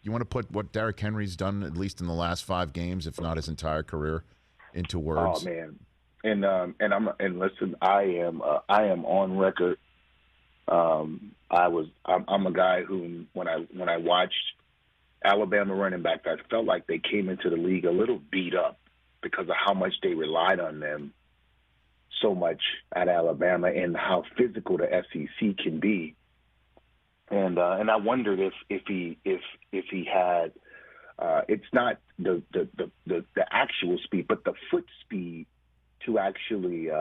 You want to put what Derrick Henry's done, at least in the last 5 games, if not his entire career, into words? Oh man, and listen, I am on record. I'm a guy who, when I watched Alabama running backs, I felt like they came into the league a little beat up because of how much they relied on them so much at Alabama and how physical the SEC can be. And I wondered if he had it's not the actual speed, but the foot speed to actually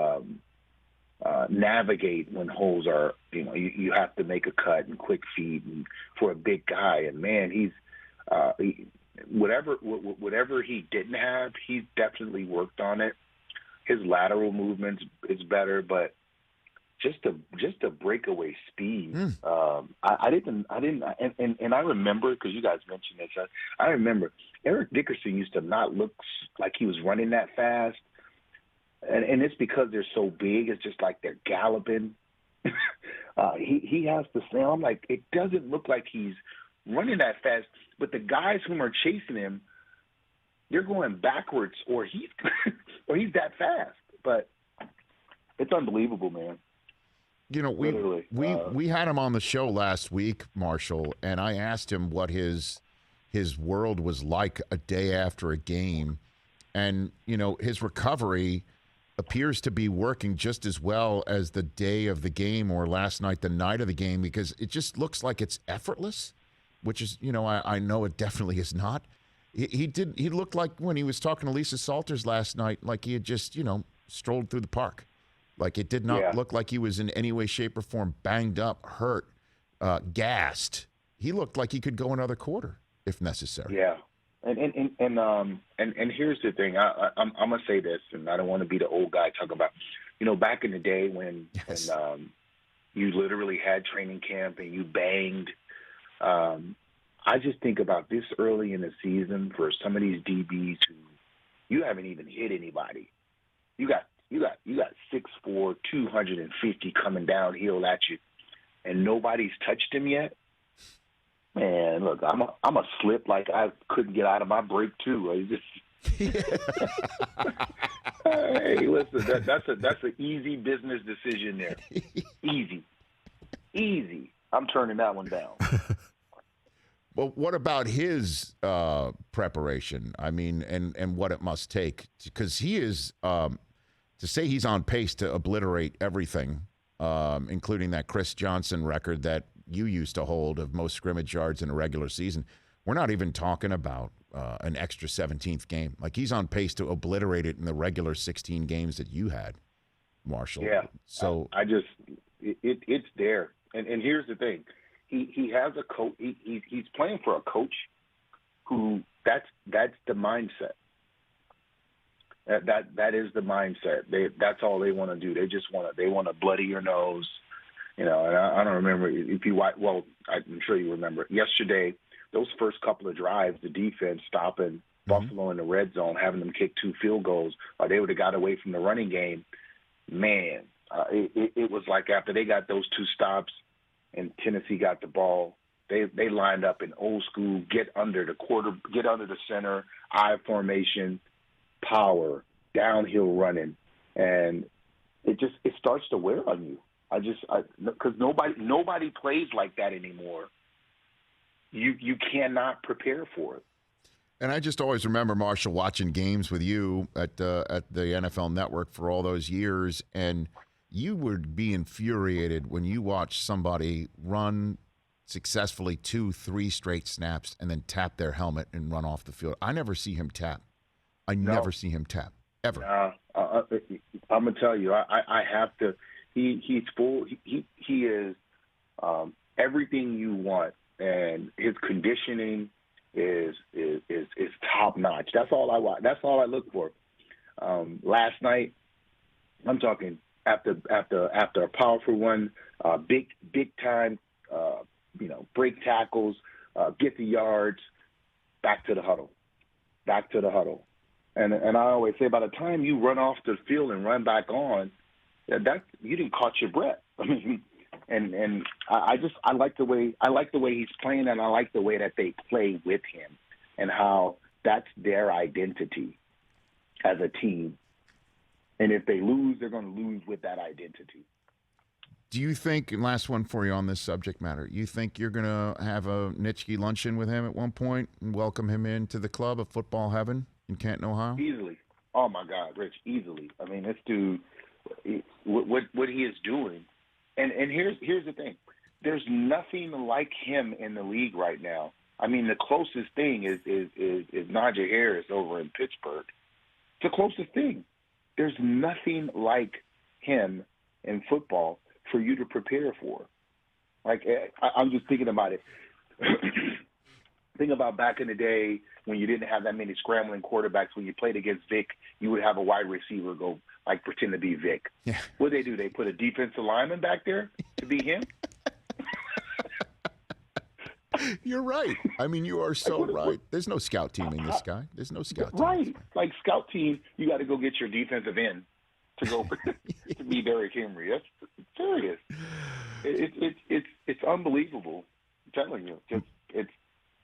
navigate when holes are, you have to make a cut and quick feed and for a big guy. And man, he's whatever he didn't have, he's definitely worked on it. His lateral movement is better, but just a breakaway speed. I didn't, and I remember, because you guys mentioned this. I remember Eric Dickerson used to not look like he was running that fast, and it's because they're so big. It's just like they're galloping. He has the same. I'm like, it doesn't look like he's running that fast, but the guys whom are chasing him, they're going backwards, or he's that fast. But it's unbelievable, man. We had him on the show last week, Marshall, and I asked him what his world was like a day after a game, and his recovery appears to be working just as well as the day of the game or last night, the night of the game, because it just looks like it's effortless, which is, I know it definitely is not. He looked like when he was talking to Lisa Salters last night, like he had just, strolled through the park. Like it did not look like he was in any way, shape, or form banged up, hurt, gassed. He looked like he could go another quarter if necessary. Yeah, and here's the thing. I'm gonna say this, and I don't want to be the old guy talking about, back in the day when you literally had training camp and you banged. I just think about this early in the season for some of these DBs who you haven't even hit anybody. You got 6'4", 250 coming downhill at you, and nobody's touched him yet. Man, look, I'm a slip like I couldn't get out of my break too. Hey, listen, that's an easy business decision there. Easy. I'm turning that one down. Well, what about his preparation? I mean, and what it must take, because he is. To say he's on pace to obliterate everything, including that Chris Johnson record that you used to hold of most scrimmage yards in a regular season, we're not even talking about an extra 17th game. Like, he's on pace to obliterate it in the regular 16 games that you had, Marshall. Yeah. So it's there. And here's the thing. He has a coach. He's playing for a coach who that's the mindset. That is the mindset. That's all they want to do. They just want to bloody your nose, And I don't remember if you watch. Well, I'm sure you remember yesterday. Those first couple of drives, the defense stopping Buffalo in the red zone, having them kick 2 field goals, or they would have got away from the running game. Man, it was like after they got those 2 stops, and Tennessee got the ball. They lined up in old school, get under the center, I formation. Power, downhill running, and it starts to wear on you. Because nobody plays like that anymore. You cannot prepare for it. And I just always remember, Marshall, watching games with you at the NFL Network for all those years, and you would be infuriated when you watch somebody run successfully 2-3 straight snaps and then tap their helmet and run off the field. I never see him tap. Never see him tap, ever. I'm going to tell you, I have to. He's full. He is everything you want, and his conditioning is top notch. That's all I want. That's all I look for. Last night, I'm talking after a powerful one, big time, break tackles, get the yards, back to the huddle. And I always say, by the time you run off the field and run back on, you didn't catch your breath. I mean, And I like the way he's playing, and I like the way that they play with him, and how that's their identity as a team. And if they lose, they're going to lose with that identity. Do you think, and last one for you on this subject matter, you think you're going to have a Nitschke luncheon with him at one point and welcome him into the club of football heaven in Canton, Ohio? Easily. Oh, my God, Rich, easily. I mean, this dude, what he is doing. And here's the thing. There's nothing like him in the league right now. I mean, the closest thing is Najee Harris over in Pittsburgh. It's the closest thing. There's nothing like him in football for you to prepare for. Like, I'm just thinking about it. Think about back in the day when you didn't have that many scrambling quarterbacks. When you played against Vic, you would have a wide receiver go, like, pretend to be Vic. Yeah. What did they do? They put a defensive lineman back there to be him? You're right. I mean, you are so right. There's no scout teaming this guy. There's no scout team. Right. Like, scout team, you got to go get your defensive end to go to be Derrick Henry. That's serious. It's unbelievable. I'm telling you. Just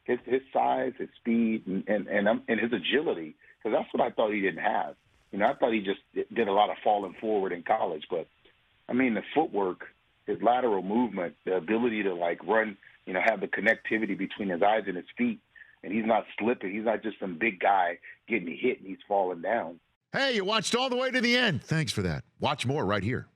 it's his size, his speed, and his agility. Because that's what I thought he didn't have. You know, I thought he just did a lot of falling forward in college. But, I mean, the footwork, his lateral movement, the ability to, like, run, you know, have the connectivity between his eyes and his feet. And he's not slipping. He's not just some big guy getting hit and he's falling down. Hey, you watched all the way to the end. Thanks for that. Watch more right here.